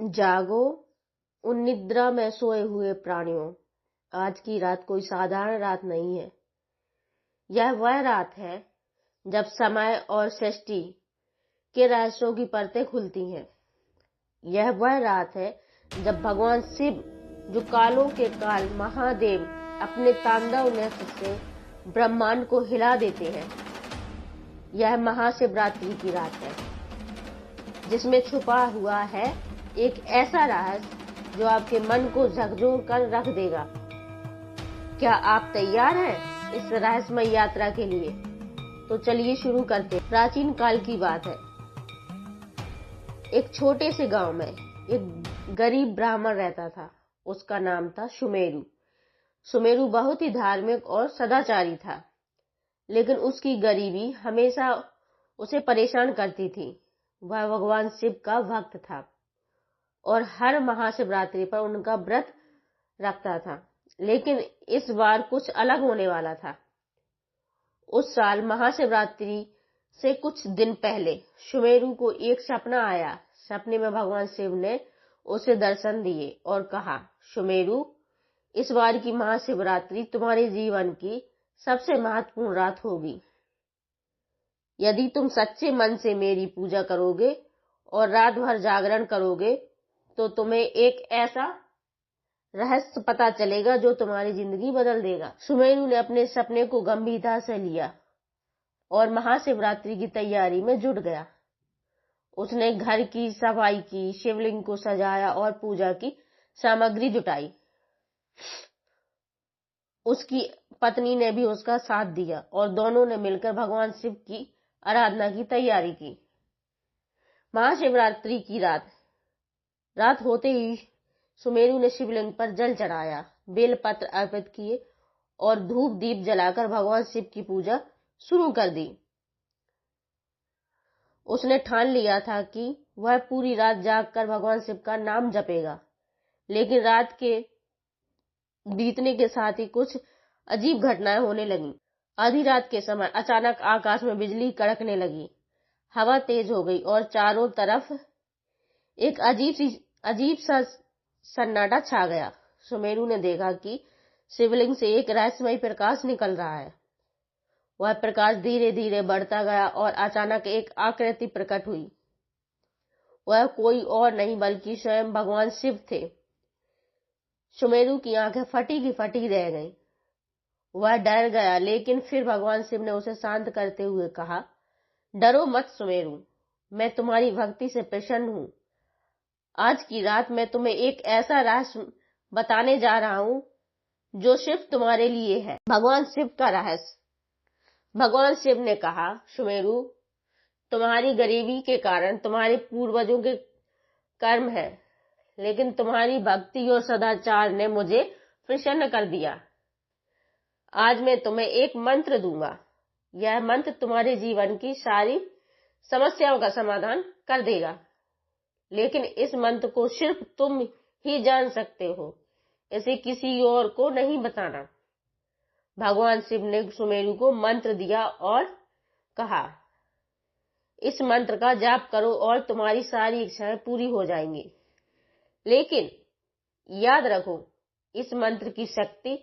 जागो उन निद्रा में सोए हुए प्राणियों, आज की रात कोई साधारण रात नहीं है। यह वह रात है जब समय और सृष्टि के रहस्यों की परतें खुलती हैं। यह वह रात है जब भगवान शिव, जो कालों के काल महादेव, अपने तांडव नृत्य से ब्रह्मांड को हिला देते हैं। यह महाशिवरात्रि की रात है जिसमें छुपा हुआ है एक ऐसा रहस्य जो आपके मन को झकझोर कर रख देगा। क्या आप तैयार हैं इस रहस्यमय यात्रा के लिए? तो चलिए शुरू करते हैं। प्राचीन काल की बात है। एक छोटे से गांव में एक गरीब ब्राह्मण रहता था। उसका नाम था सुमेरु। सुमेरु बहुत ही धार्मिक और सदाचारी था, लेकिन उसकी गरीबी हमेशा उसे परेशान करती थी। वह भगवान शिव का भक्त था और हर महाशिवरात्रि पर उनका व्रत रखता था। लेकिन इस बार कुछ अलग होने वाला था। उस साल महाशिवरात्रि से कुछ दिन पहले सुमेरु को एक सपना आया। सपने में भगवान शिव ने उसे दर्शन दिए और कहा, सुमेरु, इस बार की महाशिवरात्रि तुम्हारे जीवन की सबसे महत्वपूर्ण रात होगी। यदि तुम सच्चे मन से मेरी पूजा करोगे और रात भर जागरण करोगे तो तुम्हें एक ऐसा रहस्य पता चलेगा जो तुम्हारी जिंदगी बदल देगा। सुमेरु ने अपने सपने को गंभीरता से लिया और महाशिवरात्रि की तैयारी में जुट गया। उसने घर की सफाई की, शिवलिंग को सजाया और पूजा की सामग्री जुटाई। उसकी पत्नी ने भी उसका साथ दिया और दोनों ने मिलकर भगवान शिव की आराधना की तैयारी की। महाशिवरात्रि की रात होते ही सुमेरु ने शिवलिंग पर जल चढ़ाया, बेलपत्र अर्पित किए और धूप दीप जलाकर भगवान शिव की पूजा शुरू कर दी। उसने ठान लिया था कि वह पूरी रात जागकर भगवान शिव का नाम जपेगा। लेकिन रात के बीतने के साथ ही कुछ अजीब घटनाएं होने लगीं। आधी रात के समय अचानक आकाश में बिजली कड़कने लगी, हवा तेज हो गई और चारों तरफ एक अजीब सा सन्नाटा छा गया। सुमेरु ने देखा कि शिवलिंग से एक रहस्यमय प्रकाश निकल रहा है। वह प्रकाश धीरे धीरे बढ़ता गया और अचानक एक आकृति प्रकट हुई। वह कोई और नहीं बल्कि स्वयं भगवान शिव थे। सुमेरु की आंखें फटी की फटी रह गईं। वह डर गया, लेकिन फिर भगवान शिव ने उसे शांत करते हुए कहा, डरो मत सुमेरु, मैं तुम्हारी भक्ति से प्रसन्न हूं। आज की रात मैं तुम्हें एक ऐसा रहस्य बताने जा रहा हूं जो सिर्फ तुम्हारे लिए है। भगवान शिव का रहस्य। भगवान शिव ने कहा, सुमेरु, तुम्हारी गरीबी के कारण तुम्हारे पूर्वजों के कर्म है, लेकिन तुम्हारी भक्ति और सदाचार ने मुझे प्रसन्न कर दिया। आज मैं तुम्हें एक मंत्र दूंगा। यह मंत्र तुम्हारे जीवन की सारी समस्याओं का समाधान कर देगा, लेकिन इस मंत्र को सिर्फ तुम ही जान सकते हो। इसे किसी और को नहीं बताना। भगवान शिव ने सुमेरु को मंत्र दिया और कहा, इस मंत्र का जाप करो और तुम्हारी सारी इच्छाएं पूरी हो जाएंगी। लेकिन याद रखो, इस मंत्र की शक्ति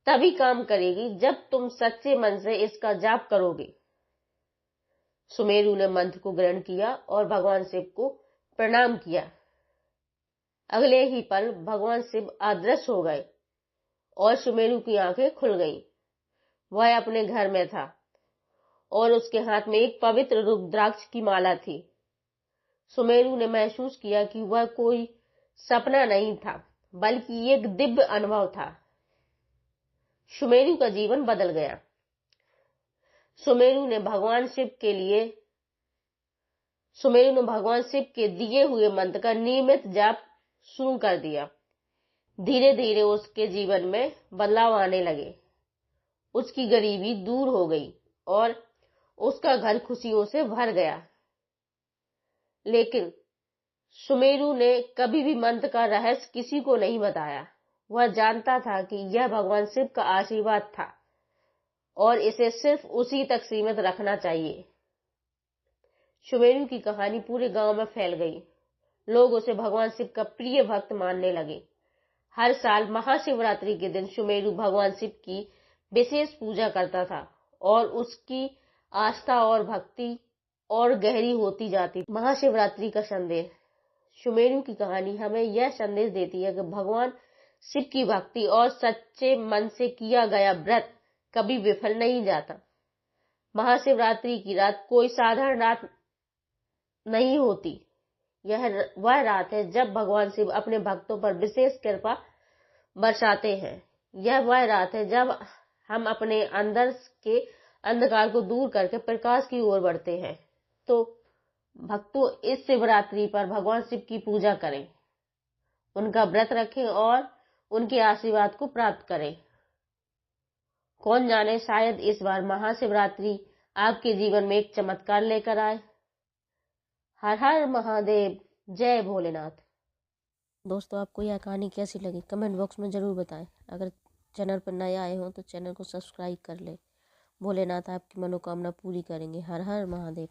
तभी काम करेगी जब तुम सच्चे मन से इसका जाप करोगे। सुमेरु ने मंत्र को ग्रहण किया और भगवान शिव को प्रणाम किया। अगले ही पल भगवान शिव अदृश्य हो गए और सुमेरु की आंखें खुल गईं। वह अपने घर में था और उसके हाथ में एक पवित्र रुद्राक्ष की माला थी। सुमेरु ने महसूस किया कि वह कोई सपना नहीं था, बल्कि एक दिव्य अनुभव था। सुमेरु का जीवन बदल गया। सुमेरु ने भगवान शिव के दिए हुए मंत्र का नियमित जाप शुरू कर दिया। धीरे धीरे उसके जीवन में बदलाव आने लगे। उसकी गरीबी दूर हो गई और उसका घर खुशियों से भर गया। लेकिन सुमेरु ने कभी भी मंत्र का रहस्य किसी को नहीं बताया। वह जानता था कि यह भगवान शिव का आशीर्वाद था और इसे सिर्फ उसी तक सीमित रखना चाहिए। सुमेरु की कहानी पूरे गांव में फैल गई। लोग उसे भगवान शिव का प्रिय भक्त मानने लगे। हर साल महाशिवरात्रि के दिन सुमेरु भगवान शिव की विशेष पूजा करता था और उसकी आस्था और भक्ति और गहरी होती जाती। महाशिवरात्रि का संदेश। सुमेरु की कहानी हमें यह संदेश देती है कि भगवान शिव की भक्ति और सच्चे मन से किया गया व्रत कभी विफल नहीं जाता। महाशिवरात्रि की रात कोई साधारण रात नहीं होती। यह वह रात है जब भगवान शिव अपने भक्तों पर विशेष कृपा बरसाते हैं। यह वह रात है जब हम अपने अंदर के अंधकार को दूर करके प्रकाश की ओर बढ़ते हैं। तो भक्तों, इस शिवरात्रि पर भगवान शिव की पूजा करें, उनका व्रत रखें और उनके आशीर्वाद को प्राप्त करें। कौन जाने, शायद इस बार महाशिवरात्रि आपके जीवन में एक चमत्कार लेकर आए। हर हर महादेव, जय भोलेनाथ। दोस्तों, आपको यह कहानी कैसी लगी कमेंट बॉक्स में जरूर बताएं। अगर चैनल पर नए आए हो तो चैनल को सब्सक्राइब कर लें। भोलेनाथ आपकी मनोकामना पूरी करेंगे। हर हर महादेव।